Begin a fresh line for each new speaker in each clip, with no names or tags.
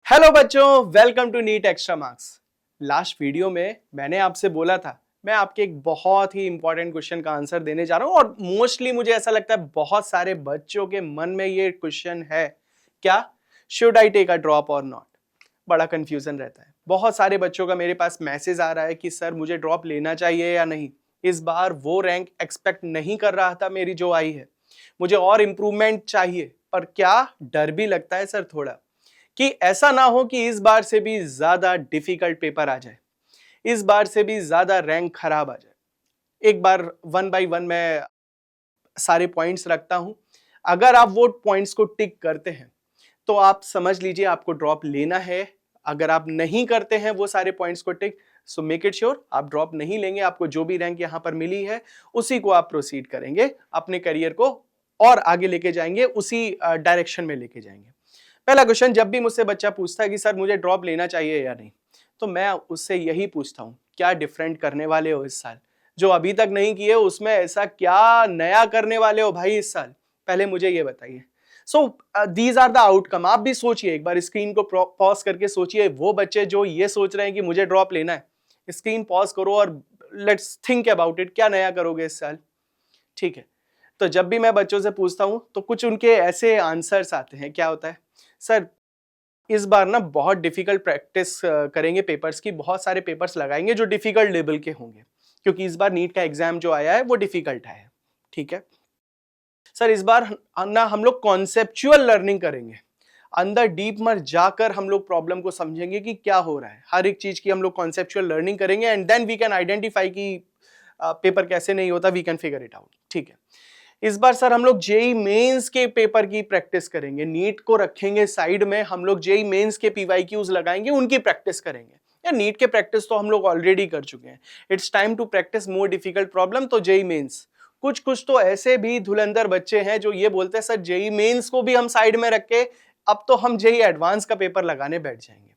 Hello बच्चों, welcome to NEET extra marks. Last video में मैंने आपसे बोला था मैं आपके एक बहुत ही इंपॉर्टेंट क्वेश्चन का आंसर देने जा रहा हूं और मोस्टली मुझे ऐसा लगता है बहुत सारे बच्चों के मन में ये क्वेश्चन है, क्या should I take a drop और नॉट। बड़ा कंफ्यूजन रहता है। बहुत सारे बच्चों का मेरे पास मैसेज आ रहा है कि सर मुझे ड्रॉप लेना चाहिए या नहीं। इस बार वो रैंक एक्सपेक्ट नहीं कर रहा था मेरी जो आई है, मुझे और इंप्रूवमेंट चाहिए, पर क्या डर भी लगता है सर थोड़ा कि ऐसा ना हो कि इस बार से भी ज्यादा डिफिकल्ट पेपर आ जाए, इस बार से भी ज्यादा रैंक खराब आ जाए। एक बार वन बाय वन मैं सारे पॉइंट्स रखता हूं। अगर आप वो पॉइंट्स को टिक करते हैं तो आप समझ लीजिए आपको ड्रॉप लेना है। अगर आप नहीं करते हैं वो सारे पॉइंट्स को टिक, सो मेक इट श्योर आप ड्रॉप नहीं लेंगे। आपको जो भी रैंक यहां पर मिली है उसी को आप प्रोसीड करेंगे, अपने करियर को और आगे लेके जाएंगे, उसी डायरेक्शन में लेके जाएंगे। पहला क्वेश्चन, जब भी मुझसे बच्चा पूछता है कि सर मुझे ड्रॉप लेना चाहिए या नहीं, तो मैं उससे यही पूछता हूं क्या डिफरेंट करने वाले हो इस साल, जो अभी तक नहीं किए उसमें ऐसा क्या नया करने वाले हो भाई इस साल, पहले मुझे ये बताइए। So these are the outcome. आप भी सोचिए, एक बार स्क्रीन को पॉज करके सोचिए। वो बच्चे जो ये सोच रहे हैं कि मुझे ड्रॉप लेना है, स्क्रीन पॉज करो और लेट्स थिंक अबाउट इट, क्या नया करोगे इस साल। ठीक है, तो जब भी मैं बच्चों से पूछता हूं तो कुछ उनके ऐसे आंसर्स आते हैं। क्या होता है, सर इस बार ना बहुत डिफिकल्ट प्रैक्टिस करेंगे पेपर्स की, बहुत सारे पेपर्स लगाएंगे जो डिफिकल्ट लेवल के होंगे, क्योंकि इस बार नीट का एग्जाम जो आया है वो डिफिकल्ट आया है। ठीक है सर, इस बार ना हम लोग कॉन्सेप्चुअल लर्निंग करेंगे, अंदर डीप में जाकर हम लोग प्रॉब्लम को समझेंगे कि क्या हो रहा है। हर एक चीज की हम लोग कॉन्सेप्चुअल लर्निंग करेंगे and then we can identify कि पेपर कैसे नहीं होता, we can figure it out. ठीक है, इस बार सर हम लोग जेई मेंस के पेपर की प्रैक्टिस करेंगे, नीट को रखेंगे साइड में, हम लोग जेई मेंस के पीवाईक्यूज लगाएंगे, उनकी प्रैक्टिस करेंगे। या नीट के प्रैक्टिस तो हम लोग ऑलरेडी कर चुके हैं, it's time to practice more difficult problem. तो जेई मेंस, कुछ कुछ तो ऐसे भी धुलंधर बच्चे हैं जो ये बोलते हैं सर जेई मेंस को भी हम साइड में रख के अब तो हम जेई एडवांस का पेपर लगाने बैठ जाएंगे।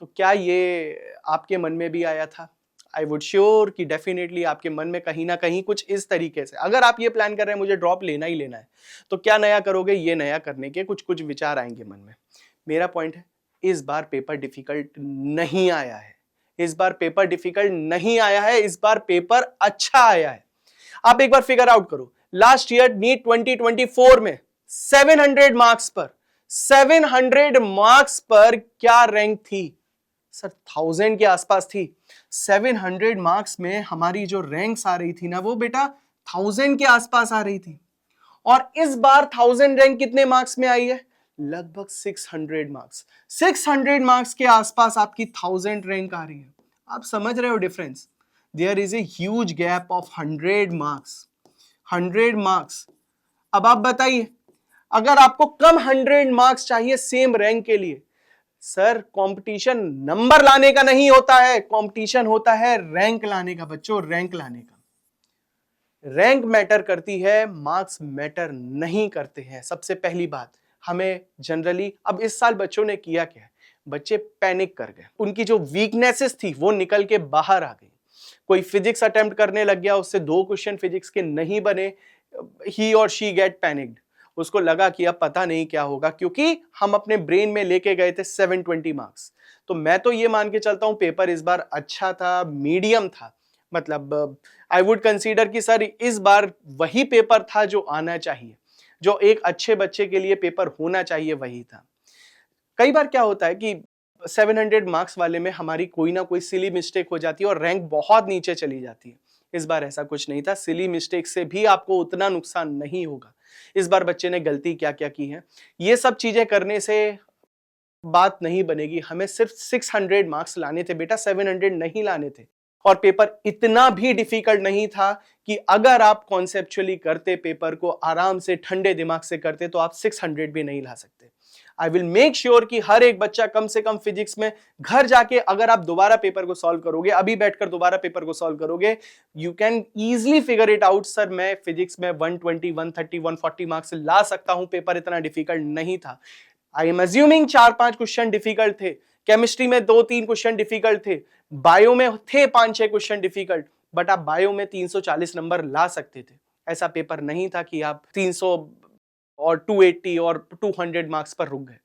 तो क्या ये आपके मन में भी आया था? आई वुड श्योर कि डेफिनेटली आपके मन में कहीं ना कहीं कुछ इस तरीके से, अगर आप ये प्लान कर रहे हैं मुझे ड्रॉप लेना ही लेना है, तो क्या नया करोगे, ये नया करने के कुछ कुछ विचार आएंगे मन में। मेरा पॉइंट है, इस बार पेपर डिफिकल्ट नहीं आया है, इस बार पेपर डिफिकल्ट नहीं आया है, इस बार पेपर अच्छा आया है। आप एक बार फिगर आउट करो, लास्ट ईयर नीट 2024 में 700 मार्क्स पर, 700 मार्क्स पर क्या रैंक थी सर? 1000 के आसपास थी। 700 मार्क्स में हमारी जो रैंक्स आ रही थी ना, वो बेटा 1000 के आसपास आ रही थी। और इस बार 1000 रैंक कितने मार्क्स में आई है? लगभग 600 मार्क्स। 600 मार्क्स के आसपास आपकी 1000 रैंक आ रही है। आप समझ रहे हो difference? There is a huge gap of 100 marks. 100 marks. अब आप बताइए, अगर आपको कम 100 मार्क्स चाहिए सेम रैंक के लिए, सर कंपटीशन नंबर लाने का नहीं होता है, कंपटीशन होता है रैंक लाने का। बच्चों, रैंक लाने का, रैंक मैटर करती है, मार्क्स मैटर नहीं करते हैं। सबसे पहली बात, हमें जनरली, अब इस साल बच्चों ने किया क्या है, बच्चे पैनिक कर गए, उनकी जो वीकनेसेस थी वो निकल के बाहर आ गई। कोई फिजिक्स अटेम्प्ट करने लग गया, उससे 2 क्वेश्चन फिजिक्स के नहीं बने, ही और शी गेट पैनिक्ड। उसको लगा कि अब पता नहीं क्या होगा, क्योंकि हम अपने ब्रेन में लेके गए थे 720 मार्क्स। तो मैं तो ये मान के चलता हूं पेपर इस बार अच्छा था, मीडियम था। मतलब आई वुड कंसीडर कि सर इस बार वही पेपर था जो आना चाहिए, जो एक अच्छे बच्चे के लिए पेपर होना चाहिए वही था। कई बार क्या होता है कि 700 मार्क्स वाले में हमारी कोई ना कोई सिली मिस्टेक हो जाती है और रैंक बहुत नीचे चली जाती है। इस बार ऐसा कुछ नहीं था, सिली मिस्टेक से भी आपको उतना नुकसान नहीं होगा। इस बार बच्चे ने गलती क्या क्या की है, ये सब चीजें करने से बात नहीं बनेगी। हमें सिर्फ 600 मार्क्स लाने थे बेटा, 700 नहीं लाने थे। और पेपर इतना भी डिफिकल्ट नहीं था कि अगर आप कॉन्सेप्चुअली करते, पेपर को आराम से ठंडे दिमाग से करते, तो आप 600 भी नहीं ला सकते। आई विल मेक श्योर कि हर एक बच्चा कम से कम फिजिक्स में घर जाके, अगर आप दोबारा पेपर को सॉल्व करोगे, अभी बैठकर दोबारा पेपर को सॉल्व करोगे, you can easily figure it out. Sir मैं फिजिक्स में 120, 130, 140 मार्क्स ला सकता हूं, पेपर इतना डिफिकल्ट नहीं था। I am assuming 4-5 question difficult थे, केमिस्ट्री में 2-3 क्वेश्चन डिफिकल्ट थे, बायो में थे 5-6 क्वेश्चन डिफिकल्ट, बट आप बायो में 340 नंबर ला सकते थे। ऐसा पेपर नहीं था कि आप 300 और 280 और 200 मार्क्स पर रुक गए।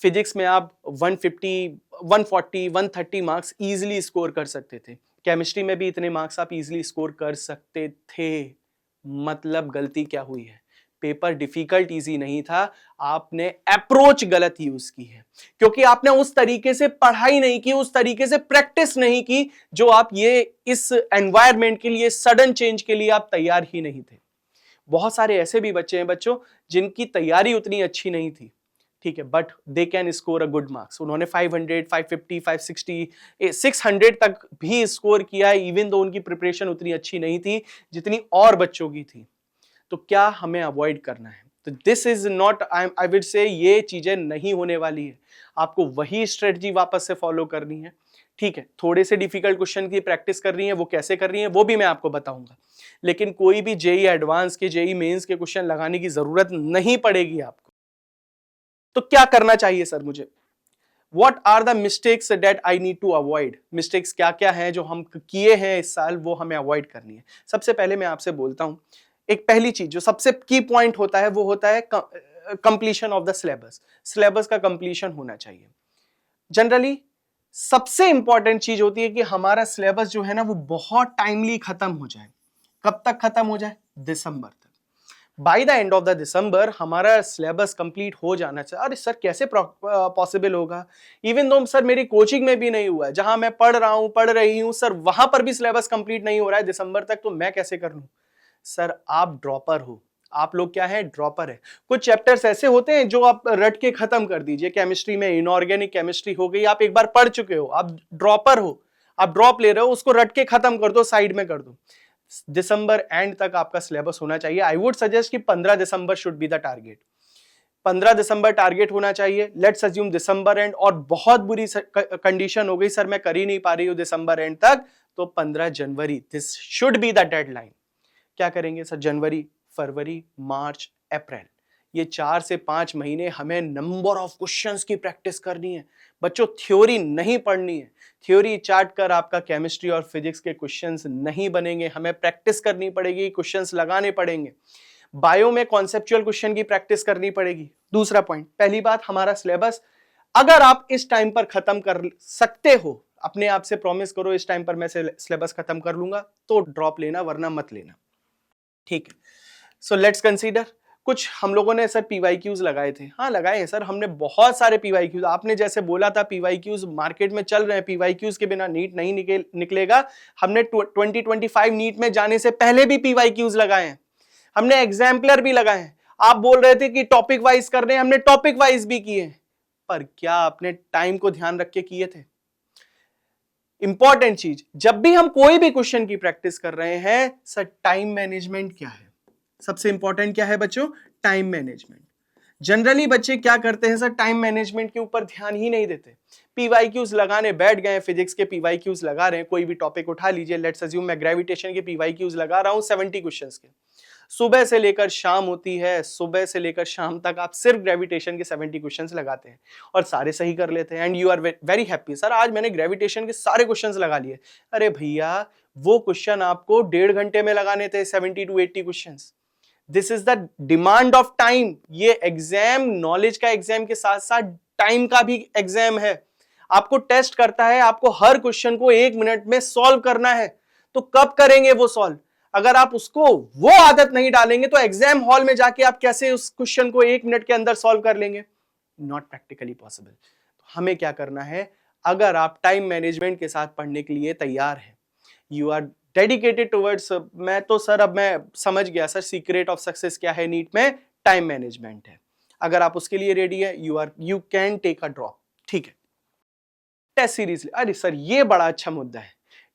फिजिक्स में आप 150, 140, 130 मार्क्स इजीली स्कोर कर सकते थे। केमिस्ट्री में भी इतने मार्क्स आप इजीली स्कोर कर सकते थे। मतलब गलती क्या हुई है? पेपर डिफिकल्ट इजी नहीं था, आपने अप्रोच गलत यूज की है, क्योंकि आपने उस तरीके से पढ़ाई नहीं की, उस तरीके से प्रैक्टिस नहीं की, जो आप ये इस एनवायरनमेंट के लिए, सडन चेंज के लिए आप तैयार ही नहीं थे। बहुत सारे ऐसे भी बच्चे हैं बच्चों जिनकी तैयारी उतनी अच्छी नहीं थी, ठीक है, but they can score a good marks. उन्होंने 500, 550, 560, 600 तक भी स्कोर किया, इवन दो उनकी प्रिपरेशन उतनी अच्छी नहीं थी जितनी और बच्चों की थी। तो क्या हमें अवॉइड करना है? तो दिस इज नॉट, आई विड से ये चीजें नहीं होने वाली है। आपको वही स्ट्रेटजी वापस से फॉलो करनी है, ठीक है। थोड़े से डिफिकल्ट क्वेश्चन की प्रैक्टिस कर रही है, वो कैसे कर रही है वो भी मैं आपको बताऊंगा, लेकिन कोई भी जेई एडवांस के, जेई मेंस के क्वेश्चन लगाने की जरूरत नहीं पड़ेगी आपको। तो क्या करना चाहिए सर मुझे? What are the mistakes that I need to avoid? Mistakes क्या क्या हैं जो हम किए हैं इस साल, वो हमें अवॉइड करनी है। सबसे पहले मैं आपसे बोलता हूं, एक पहली चीज जो सबसे की पॉइंट होता है वो होता है completion of the syllabus. Syllabus का कंप्लीशन होना चाहिए। जनरली सबसे इंपॉर्टेंट चीज होती है कि हमारा सिलेबस जो है ना वो बहुत टाइमली खत्म हो जाए। कब तक खत्म हो जाए? दिसंबर तक। By the end of the दिसंबर हमारा सिलेबस कंप्लीट हो जाना चाहिए। अरे सर कैसे पॉसिबल होगा? इवन दो सर मेरी कोचिंग में भी नहीं हुआ है, जहां मैं पढ़ रहा हूं, पढ़ रही हूं सर, वहां पर भी सिलेबस कंप्लीट नहीं हो रहा है दिसंबर तक, तो मैं कैसे कर लूं? सर आप ड्रॉपर हो, आप लोग क्या है? ड्रॉपर है। कुछ चैप्टर्स ऐसे होते हैं जो आप रट के खत्म कर दीजिए। केमिस्ट्री में इनऑर्गेनिक केमिस्ट्री हो गई, आप एक बार पढ़ चुके हो, आप ड्रॉपर हो, आप ड्रॉप ले रहे हो, उसको रट के खत्म कर दो, साइड में कर दो। दिसंबर एंड तक आपका सिलेबस होना चाहिए। आई वुड सजेस्ट कि 15 December should be the target. 15 दिसंबर टारगेट होना चाहिए। लेट्स अज्यूम दिसंबर एंड और बहुत बुरी कंडीशन हो गई, सर मैं कर ही नहीं पा रही हूं दिसंबर एंड तक, तो 15 जनवरी this should be the deadline. क्या करेंगे सर? जनवरी, फरवरी, मार्च, अप्रैल, ये 4 से 5 महीने हमें नंबर ऑफ क्वेश्चंस की प्रैक्टिस करनी है बच्चों। थ्योरी नहीं पढ़नी है। थ्योरी चार्ट कर आपका केमिस्ट्री और फिजिक्स के क्वेश्चंस नहीं बनेंगे, हमें प्रैक्टिस करनी पड़ेगी, क्वेश्चंस लगाने पड़ेंगे। बायो में कॉन्सेप्चुअल क्वेश्चन की प्रैक्टिस करनी पड़ेगी। दूसरा पॉइंट, पहली बात, हमारा सिलेबस अगर आप इस टाइम पर खत्म कर सकते हो, अपने आप से प्रॉमिस करो इस टाइम पर मैं सिलेबस खत्म कर लूंगा, तो ड्रॉप लेना, वरना मत लेना, ठीक है। सो लेट्स कंसीडर, कुछ हम लोगों ने सर पीवाईक्यूज लगाए थे। हाँ लगाए हैं सर हमने, बहुत सारे पीवाईक्यूज। आपने जैसे बोला था पीवाईक्यूज मार्केट में चल रहे हैं, पीवाईक्यूज के बिना नीट नहीं निकलेगा। हमने 2025 नीट में जाने से पहले भी पीवाईक्यूज लगाए हैं, हमने एग्जाम्पलर भी लगाए हैं। आप बोल रहे थे कि टॉपिक वाइज कर रहे हैं, हमने टॉपिक वाइज भी किए हैं, पर क्या आपने टाइम को ध्यान रख के किए थे? इंपॉर्टेंट चीज, जब भी हम कोई भी क्वेश्चन की प्रैक्टिस कर रहे हैं सर, टाइम मैनेजमेंट क्या है? सबसे इंपॉर्टेंट क्या है बच्चों? Time management. जनरली बच्चे क्या करते हैं सर, टाइम मैनेजमेंट के ऊपर ध्यान ही नहीं देते। पीवाईक्यूज लगाने बैठ गए, फिजिक्स के पीवाईक्यूज लगा रहे हैं, कोई भी टॉपिक उठा लीजिए। लेट्स अज्यूम मैं ग्रेविटेशन के पीवाईक्यूज लगा रहा हूं 70 क्वेश्चंस के। सुबह से लेकर शाम होती है, सुबह से लेकर शाम तक आप सिर्फ ग्रेविटेशन के 70 क्वेश्चंस लगाते हैं और सारे सही कर लेते हैं, and you are very happy, sir आज मैंने ग्रेविटेशन के सारे क्वेश्चंस लगा लिए। अरे भैया वो क्वेश्चन आपको 1.5 घंटे में लगाने थे, 70 to 80 questions. This is the demand of time. ये एग्जाम नॉलेज का एग्जाम के साथ साथ टाइम का भी एग्जाम है। आपको टेस्ट करता है, आपको हर क्वेश्चन को 1 मिनट में सॉल्व करना है। तो कब करेंगे वो सॉल्व? अगर आप उसको वो आदत नहीं डालेंगे तो एग्जाम हॉल में जाके आप कैसे उस क्वेश्चन को 1 मिनट के अंदर सॉल्व कर लेंगे? Not practically possible. तो हमें क्या करना है? अगर आप टाइम मैनेजमेंट के साथ पढ़ने के लिए तैयार हैं, यू आर डेडिकेटेड टुवर्ड्स, मैं तो सर अब मैं समझ गया सर सीक्रेट ऑफ सक्सेस क्या है नीट में, टाइम मैनेजमेंट है। अगर आप उसके लिए रेडी है, you can take a drop, ठीक है। टेस्ट सीरीज, अरे सर ये बड़ा अच्छा मुद्दा है।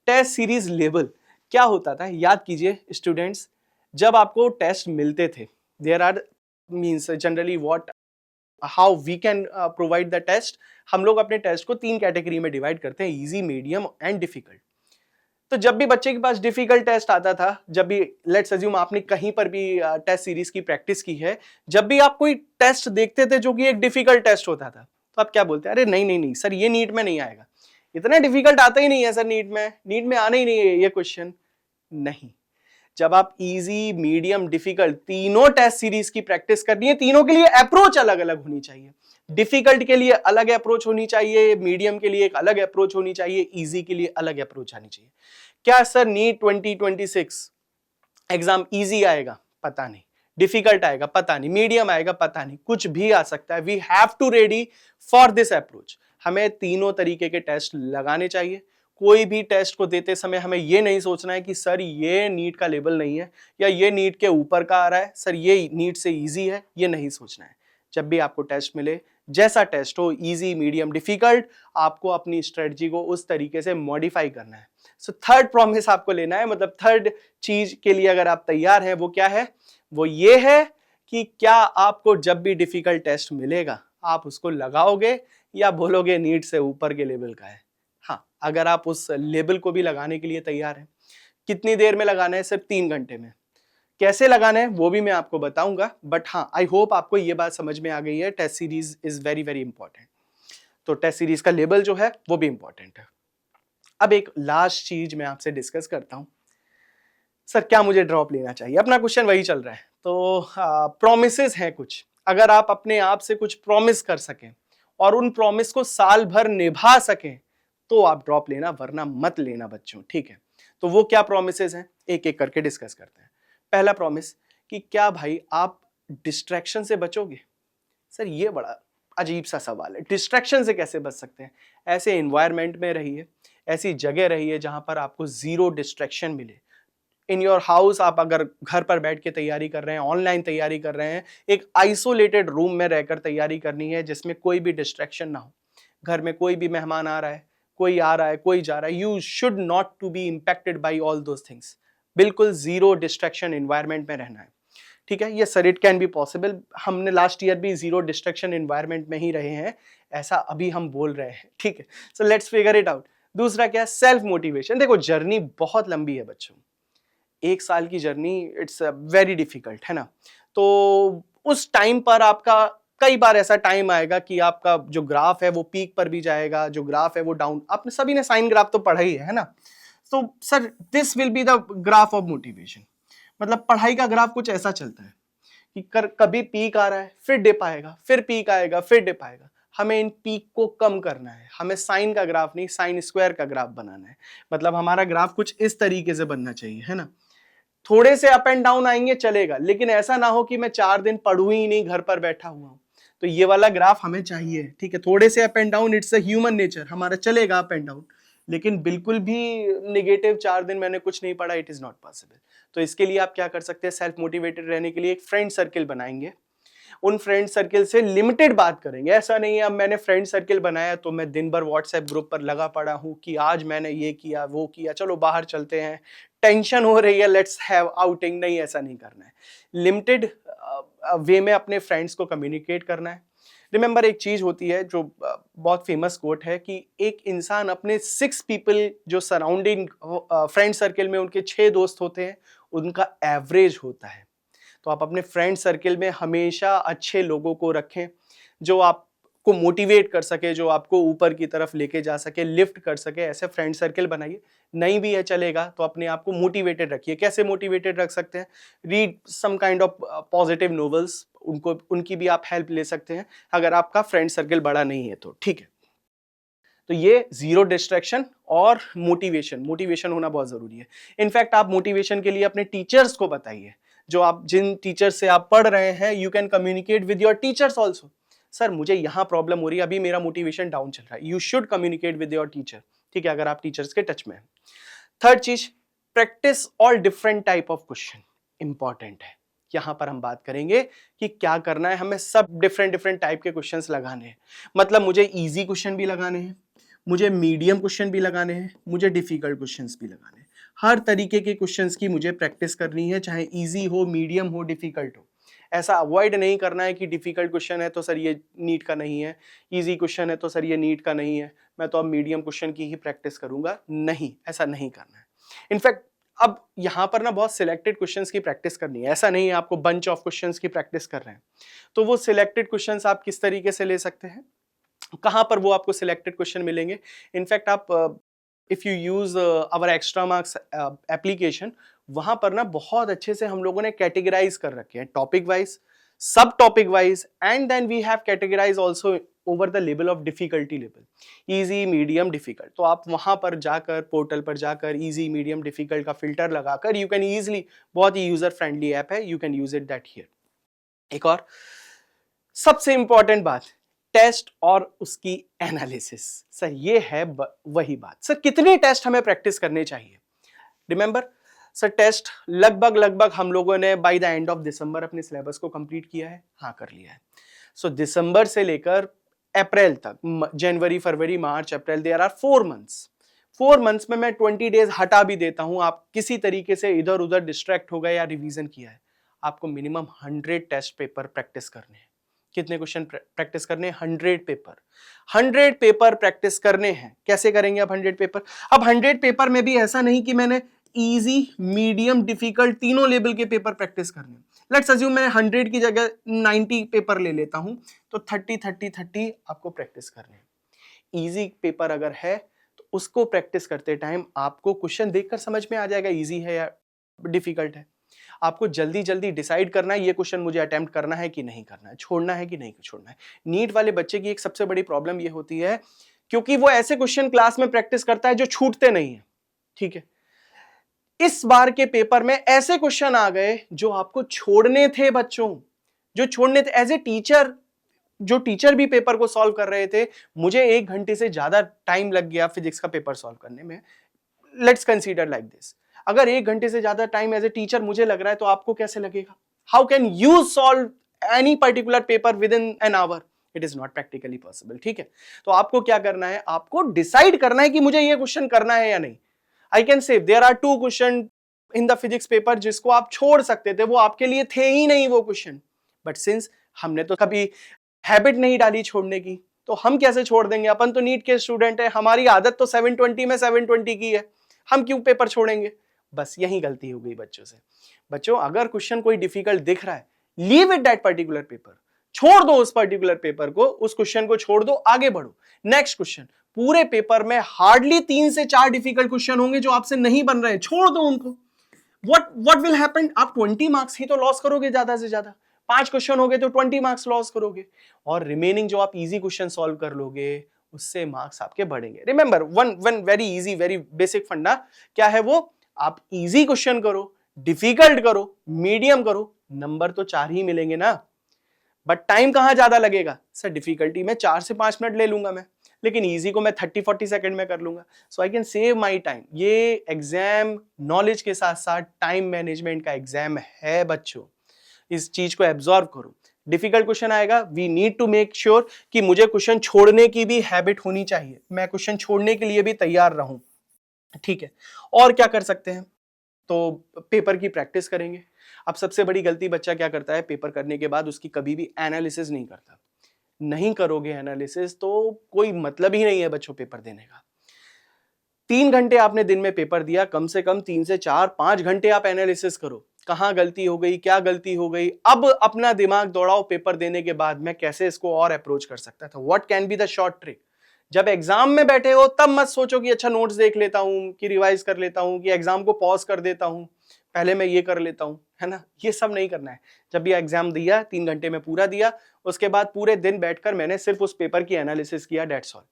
टेस्ट सीरीज लेवल क्या होता था? याद कीजिए स्टूडेंट्स, जब आपको टेस्ट मिलते थे, there are means generally what how we can provide the test. हम लोग अपने टेस्ट को 3 कैटेगरी में डिवाइड करते हैं, इजी, मीडियम एंड डिफिकल्ट। तो जब भी बच्चे के पास डिफिकल्ट टेस्ट आता था, जब भी लेट्स अज्यूम आपने कहीं पर भी टेस्ट सीरीज की प्रैक्टिस की है, जब भी आप कोई टेस्ट देखते थे जो कि एक डिफिकल्ट टेस्ट होता था, तो आप क्या बोलते हैं? अरे नहीं नहीं नहीं सर ये नीट में नहीं आएगा, इतना डिफिकल्ट आता ही नहीं है सर, नीट में आना ही नहीं है ये क्वेश्चन। नहीं, जब आप इजी, मीडियम, डिफिकल्ट तीनों टेस्ट सीरीज की प्रैक्टिस करनी है, तीनों के लिए अप्रोच अलग अलग होनी चाहिए। डिफिकल्ट के लिए अलग अप्रोच होनी चाहिए, मीडियम के लिए एक अलग अप्रोच होनी चाहिए, इजी के लिए अलग अप्रोच आनी चाहिए। क्या सर नीट 2026 एग्जाम इजी आएगा? पता नहीं। डिफिकल्ट आएगा? पता नहीं। मीडियम आएगा? पता नहीं। कुछ भी आ सकता है। We have to ready for this approach. हमें तीनों तरीके के टेस्ट लगाने चाहिए। कोई भी टेस्ट को देते समय हमें यह नहीं सोचना है कि सर ये नीट का लेवल नहीं है या ये नीट के ऊपर का आ रहा है, सर ये नीट से इजी है, ये नहीं सोचना है। जब भी आपको टेस्ट मिले, जैसा टेस्ट हो, इजी, मीडियम, डिफिकल्ट, आपको अपनी स्ट्रेटजी को उस तरीके से मॉडिफाई करना है। सो थर्ड प्रॉमिस आपको लेना है, मतलब थर्ड चीज के लिए अगर आप तैयार हैं, वो क्या है? वो ये है कि क्या आपको जब भी डिफिकल्ट टेस्ट मिलेगा आप उसको लगाओगे या बोलोगे नीट से ऊपर के लेवल का है? हाँ, अगर आप उस लेवल को भी लगाने के लिए तैयार हैं। कितनी देर में लगाना है? सिर्फ 3 घंटे में। कैसे लगाना है वो भी मैं आपको बताऊंगा, बट हाँ, आई होप आपको ये बात समझ में आ गई है। Test series is very very important. तो टेस्ट सीरीज का लेवल जो है वो भी इंपॉर्टेंट है। अब एक लास्ट चीज मैं आपसे डिस्कस करता हूं, सर क्या मुझे ड्रॉप लेना चाहिए? अपना क्वेश्चन वही चल रहा है। तो प्रोमिसेस हैं कुछ, अगर आप अपने आप से कुछ प्रॉमिस कर सकें और उन प्रॉमिस को साल भर निभा सकें तो आप ड्रॉप लेना, वरना मत लेना बच्चों, ठीक है? तो वो क्या प्रोमिसेस हैं, एक एक करके डिस्कस करते हैं। पहला प्रॉमिस कि क्या भाई आप डिस्ट्रैक्शन से बचोगे? सर ये बड़ा अजीब सा सवाल है, डिस्ट्रैक्शन से कैसे बच सकते हैं? ऐसे एनवायरनमेंट में रहिए, ऐसी जगह रहिए जहां पर आपको जीरो डिस्ट्रैक्शन मिले। इन योर हाउस, आप अगर घर पर बैठ के तैयारी कर रहे हैं, ऑनलाइन तैयारी कर रहे हैं, एक आइसोलेटेड रूम में रहकर तैयारी करनी है जिसमें कोई भी डिस्ट्रैक्शन ना हो। घर में कोई भी मेहमान आ रहा है, कोई आ रहा है, कोई जा रहा है, you should not to be impacted by all those things. बिल्कुल जीरो डिस्ट्रैक्शन एनवायरनमेंट में रहना है, ठीक है? ये sir it can be possible. हमने लास्ट ईयर भी जीरो डिस्ट्रैक्शन एनवायरनमेंट में ही रहे हैं, ऐसा अभी हम बोल रहे हैं, ठीक है? So let's figure it out. दूसरा क्या? Self motivation. देखो जर्नी बहुत लंबी है बच्चों, 1 साल की जर्नी, इट्स वेरी डिफिकल्ट, है ना? तो उस टाइम पर आपका कई बार ऐसा टाइम आएगा कि आपका जो ग्राफ है वो पीक पर भी जाएगा, जो ग्राफ है वो डाउन। आपने सभी ने साइन ग्राफ तो पढ़ा ही है ना? तो sir this will be the graph of motivation. मतलब पढ़ाई का ग्राफ कुछ ऐसा चलता है कि कभी पीक आ रहा है, फिर डिप आएगा, फिर पीक आएगा, फिर डिप आएगा। हमें इन पीक को कम करना है, हमें साइन का ग्राफ नहीं, साइन स्क्वायर का ग्राफ बनाना है। मतलब हमारा ग्राफ कुछ इस तरीके से बनना चाहिए, है ना? थोड़े से अप एंड डाउन आएंगे चलेगा, लेकिन ऐसा ना हो कि मैं 4 दिन पढ़ूं ही नहीं, घर पर बैठा हुआ हूं। तो ये वाला ग्राफ हमें चाहिए, ठीक है? थोड़े से up and down, it's a human nature, हमारा चलेगा अप एंड डाउन, लेकिन बिल्कुल भी निगेटिव 4 दिन मैंने कुछ नहीं पढ़ा, इट इज नॉट पॉसिबल। तो इसके लिए आप क्या कर सकते हैं? सेल्फ मोटिवेटेड रहने के लिए एक फ्रेंड सर्किल बनाएंगे। उन फ्रेंड सर्किल से लिमिटेड बात करेंगे। ऐसा नहीं है अब मैंने फ्रेंड सर्किल बनाया तो मैं दिन भर व्हाट्सएप ग्रुप पर लगा पड़ा हूं कि आज मैंने ये किया, वो किया, चलो बाहर चलते हैं, टेंशन हो रही है, लेट्स हैव आउटिंग। नहीं, ऐसा नहीं करना है। लिमिटेड वे में अपने फ्रेंड्स को कम्युनिकेट करना है। रिमेंबर, एक चीज होती है जो बहुत फेमस कोट है कि एक इंसान अपने 6 पीपल जो सराउंडिंग फ्रेंड सर्किल में उनके 6 दोस्त होते हैं, उनका एवरेज होता है। तो आप अपने फ्रेंड सर्किल में हमेशा अच्छे लोगों को रखें जो आपको मोटिवेट कर सके, जो आपको ऊपर की तरफ लेके जा सके, लिफ्ट कर सके। ऐसे फ्रेंड सर्किल बनाइए। नहीं भी है चलेगा, तो अपने आप को मोटिवेटेड रखिए। कैसे मोटिवेटेड रख सकते हैं? Read some kind of positive novels, उनकी भी आप हेल्प ले सकते हैं अगर आपका फ्रेंड सर्किल बड़ा नहीं है तो, ठीक है? तो ये जीरो डिस्ट्रैक्शन और मोटिवेशन होना बहुत जरूरी है। इनफैक्ट आप मोटिवेशन के लिए अपने टीचर्स को बताइए। जो आप जिन टीचर से आप पढ़ रहे हैं, you can communicate with your teachers also. Sir मुझे यहाँ प्रॉब्लम हो रही है, अभी मेरा मोटिवेशन डाउन चल रहा है। You should communicate with your teacher, ठीक है, अगर आप टीचर्स के टच में हैं। थर्ड चीज, practice all different type of question. Important है। यहां पर हम बात करेंगे कि क्या करना है। हमें सब डिफरेंट टाइप के क्वेश्चंस लगाने हैं। मतलब मुझे इजी क्वेश्चन भी लगाने हैं, मुझे मीडियम क्वेश्चन भी लगाने हैं, मुझे डिफिकल्ट क्वेश्चंस भी लगाने हैं। हर तरीके के क्वेश्चंस की मुझे प्रैक्टिस करनी है, चाहे इजी हो, मीडियम हो, डिफिकल्ट हो। ऐसा अवॉइड नहीं करना है कि डिफिकल्ट क्वेश्चन है तो सर ये नीट का नहीं है, इजी क्वेश्चन है तो सर ये नीट का नहीं है, मैं तो अब मीडियम क्वेश्चन की ही प्रैक्टिस करूंगा। नहीं, ऐसा नहीं करना है। इनफैक्ट अब यहां पर ना बहुत सिलेक्टेड क्वेश्चंस की प्रैक्टिस करनी है। ऐसा नहीं है आपको बंच ऑफ क्वेश्चंस की प्रैक्टिस कर रहे हैं। तो वो सिलेक्टेड क्वेश्चंस आप किस तरीके से ले सकते हैं? कहां पर वो आपको सिलेक्टेड क्वेश्चन मिलेंगे? इनफैक्ट आप if you use hour extra marks application, वहां पर ना बहुत अच्छे से हम लोगों ने कैटेगराइज कर रखे हैं topic wise, sub topic wise, and then we have categorized also over the level of difficulty level, easy medium difficult. तो आप वहां पर जाकर पोर्टल पर जाकर easy medium difficult का फिल्टर लगाकर you can easily, बहुत ही यूजर फ्रेंडली ऐप है, you can use it that here. एक और सबसे इंपॉर्टेंट बात, टेस्ट और उसकी एनालिसिस। सर ये है वही बात, सर कितने टेस्ट हमें प्रैक्टिस करने चाहिए? रिमेंबर सर, टेस्ट लगभग हम लोगों ने by the end of December अपने सिलेबस को कंप्लीट किया है। हाँ, कर लिया है। सो दिसंबर से लेकर अप्रैल तक, जनवरी फरवरी मार्च अप्रैल, देयर आर 4 मंथ्स। 4 मंथ्स में मैं 20 डेज हटा भी देता हूं, आप किसी तरीके से इधर उधर डिस्ट्रैक्ट हो गए या रिवीजन किया है, आपको मिनिमम 100 टेस्ट पेपर प्रैक्टिस करने हैं। कितने क्वेश्चन प्रैक्टिस करने हैं? 100 पेपर। 100 पेपर प्रैक्टिस करने हैं। कैसे करेंगे अब 100 पेपर? अब 100 पेपर में भी ऐसा नहीं कि मैंने इजी मीडियम डिफिकल्ट तीनों लेवल के पेपर प्रैक्टिस करने। लेट्स अज्यूम मैं 100 की जगह 90 पेपर ले लेता हूं, तो 30 आपको प्रैक्टिस करने हैं। इजी पेपर अगर है तो उसको प्रैक्टिस करते टाइम आपको क्वेश्चन देखकर समझ में आ जाएगा इजी है या डिफिकल्ट है। आपको जल्दी जल्दी डिसाइड करना है ये क्वेश्चन मुझे अटेम्प्ट करना है कि नहीं करना है, छोड़ना है कि नहीं छोड़ना है। नीट वाले बच्चे की एक सबसे बड़ी प्रॉब्लम ये होती है क्योंकि वो ऐसे क्वेश्चन क्लास में प्रैक्टिस करता है जो छूटते नहीं है। ठीक है, इस बार के पेपर में ऐसे क्वेश्चन आ गए जो आपको छोड़ने थे बच्चों, जो छोड़ने थे। एज ए टीचर, जो टीचर भी पेपर को सॉल्व कर रहे थे, मुझे 1 घंटे से ज्यादा टाइम लग गया फिजिक्स का पेपर सॉल्व करने में। लेट्स कंसीडर लाइक दिस, अगर 1 घंटे से ज्यादा टाइम एज ए टीचर मुझे लग रहा है तो आपको कैसे लगेगा? How can you solve any particular paper with in an hour? It is not practically possible. ठीक है, तो आपको क्या करना है? आपको डिसाइड करना है कि मुझे ये क्वेश्चन करना है या नहीं। I can say there are 2 question in the physics paper जिसको आप छोड़ सकते थे, वो आपके लिए थे ही नहीं वो क्वेश्चन। बट सिंस हमने तो कभी हैबिट नहीं डाली छोड़ने की, तो हम कैसे छोड़ देंगे? अपन तो नीट के स्टूडेंट है, हमारी आदत तो 720 में 720 की है, हम क्यों पेपर छोड़ेंगे? बस यही गलती हो गई बच्चों से। बच्चों, अगर क्वेश्चन कोई डिफिकल्ट दिख रहा है, leave it that particular paper, छोड़ दो उस पर्टिकुलर पेपर को, उस क्वेश्चन को छोड़ दो, आगे बढ़ो। नेक्स्ट क्वेश्चन, पूरे पेपर में हार्डली 3 से 4 डिफिकल्ट क्वेश्चन होंगे जो आपसे नहीं बन रहे हैं, छोड़ दो उनको। What will happen? आप 20 मार्क्स ही तो लॉस करोगे ज्यादा से ज्यादा। 5 क्वेश्चन हो गए तो 20 मार्क्स लॉस करोगे, और रिमेनिंग जो आप इजी क्वेश्चन सॉल्व कर लोगे उससे मार्क्स आपके बढ़ेंगे। Remember one very easy very basic फंडा क्या है वो? आप इजी क्वेश्चन करो, डिफिकल्ट करो, मीडियम करो, नंबर तो 4 ही मिलेंगे ना। बट टाइम कहां ज्यादा लगेगा? सर डिफिकल्टी में 4 से 5 मिनट ले लूंगा मैं, लेकिन इजी को मैं 30-40 सेकंड में कर लूंगा। So I can save my time. ये एग्जाम नॉलेज के साथ साथ टाइम मैनेजमेंट का एग्जाम है बच्चों, इस चीज को एब्जॉर्व करो। डिफिकल्ट क्वेश्चन आएगा, we need to make sure कि मुझे क्वेश्चन छोड़ने की भी हैबिट होनी चाहिए, मैं क्वेश्चन छोड़ने के लिए भी तैयार रहूं। ठीक है, और क्या कर सकते हैं? तो पेपर की प्रैक्टिस करेंगे। अब सबसे बड़ी गलती बच्चा क्या करता है? पेपर करने के बाद उसकी कभी भी एनालिसिस नहीं करता। नहीं करोगे एनालिसिस तो कोई मतलब ही नहीं है बच्चों पेपर देने का। 3 घंटे आपने दिन में पेपर दिया, कम से कम 3 से 4-5 घंटे आप एनालिसिस करो, कहां गलती हो गई, क्या गलती हो गई। अब अपना दिमाग दौड़ाओ पेपर देने के बाद, मैं कैसे इसको और अप्रोच कर सकता था, what can be the short trick. जब एग्जाम में बैठे हो तब मत सोचो कि अच्छा नोट्स देख लेता हूं, कि रिवाइज कर लेता हूं, कि एग्जाम को पॉज कर देता हूं, पहले मैं ये कर लेता हूं, है ना। ये सब नहीं करना है। जब ये एग्जाम दिया 3 घंटे में पूरा दिया, उसके बाद पूरे दिन बैठकर मैंने सिर्फ उस पेपर की एनालिसिस किया, डेट्स ऑल।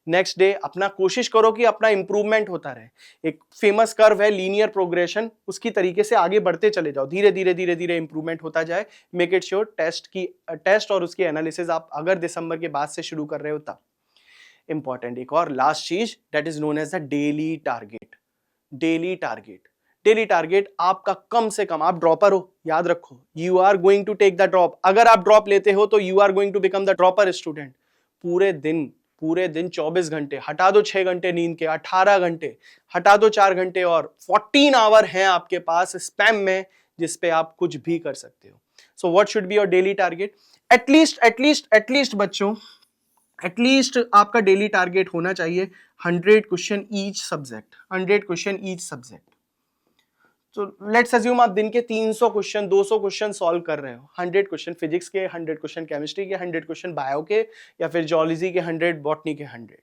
नेक्स्ट डे अपना कोशिश करो कि अपना इंप्रूवमेंट होता रहे। एक फेमस कर्व है लीनियर प्रोग्रेशन, उसकी तरीके से आगे बढ़ते चले जाओ, धीरे धीरे धीरे धीरे इंप्रूवमेंट होता जाए। मेक इट श्योर टेस्ट और उसकी एनालिसिस आप अगर दिसंबर के बाद से शुरू कर रहे हो तब। इंपॉर्टेंट एक और लास्ट चीज, that is known as the daily target. Daily target, daily target आपका कम से कम, आप ड्रॉपर हो याद रखो, you are going to take the drop. अगर आप ड्रॉप लेते हो तो you are going to become the dropper student. पूरे दिन 24 घंटे हटा दो, 6 घंटे नींद के, 18 घंटे हटा दो, 4 घंटे और 14 आवर हैं आपके पास स्पैम में जिस पे आप कुछ भी कर सकते हो। So what should be your daily target? At least बच्चों, एटलीस्ट आपका डेली टारगेट होना चाहिए 100 question each subject, 100 question each subject. तो लेट्स अज्यूम आप दिन के 300 क्वेश्चन, 200 क्वेश्चन सॉल्व कर रहे हो। 100 क्वेश्चन फिजिक्स के, 100 क्वेश्चन केमिस्ट्री के, 100 क्वेश्चन बायो के, या फिर जियोलॉजी के 100, बॉटनी के 100।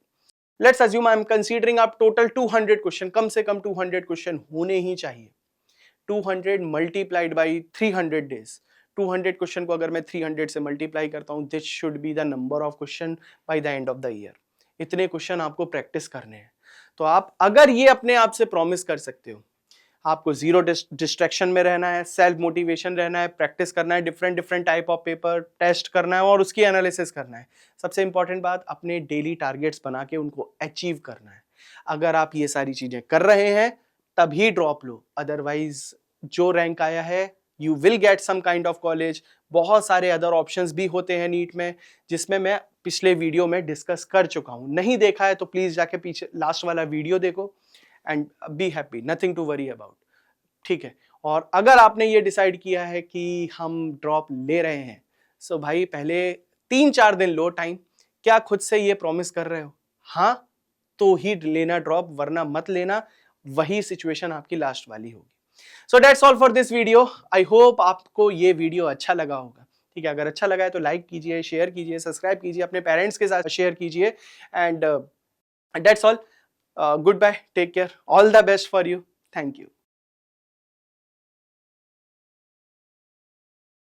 Let's assume I am considering आप टोटल 200 क्वेश्चन, कम से कम 200 क्वेश्चन होने ही चाहिए। 200 मल्टीप्लाइड बाई 300 डेज, 200 क्वेश्चन को अगर मैं 300 से मल्टीप्लाई करता हूँ, this should be the number of question by the end of the year. इतने क्वेश्चन आपको प्रैक्टिस करने हैं। तो आप अगर ये अपने आप से प्रॉमिस कर सकते हो, आपको जीरो डिस्ट्रैक्शन में रहना है, सेल्फ मोटिवेशन रहना है, प्रैक्टिस करना है, different different type of paper test करना है और उसकी एनालिसिस करना है। सबसे इंपॉर्टेंट बात, अपने डेली टारगेट्स बना के उनको अचीव करना है। अगर आप ये सारी चीजें कर रहे हैं तभी ड्रॉप लो, अदरवाइज जो रैंक आया है you will get some kind of college. बहुत सारे अदर ऑप्शंस भी होते हैं नीट में, जिसमें मैं पिछले वीडियो में डिस्कस कर चुका हूं। नहीं देखा है तो प्लीज जाके पीछे लास्ट वाला वीडियो देखो and be happy, nothing to worry about. ठीक है, और अगर आपने ये डिसाइड किया है कि हम ड्रॉप ले रहे हैं, सो भाई पहले 3-4 दिन लो टाइम। क्या खुद से ये प्रॉमिस कर रहे हो? हाँ तो ही लेना ड्रॉप, वरना मत लेना। वही सिचुएशन आपकी लास्ट वाली होगी। So that's all for this video. I hope आपको ये वीडियो अच्छा लगा होगा। ठीक है, अगर अच्छा लगा है तो लाइक कीजिए, शेयर कीजिए, सब्सक्राइब कीजिए, अपने पेरेंट्स के साथ शेयर कीजिए and that's all. Goodbye, take care, all the best for you, thank you.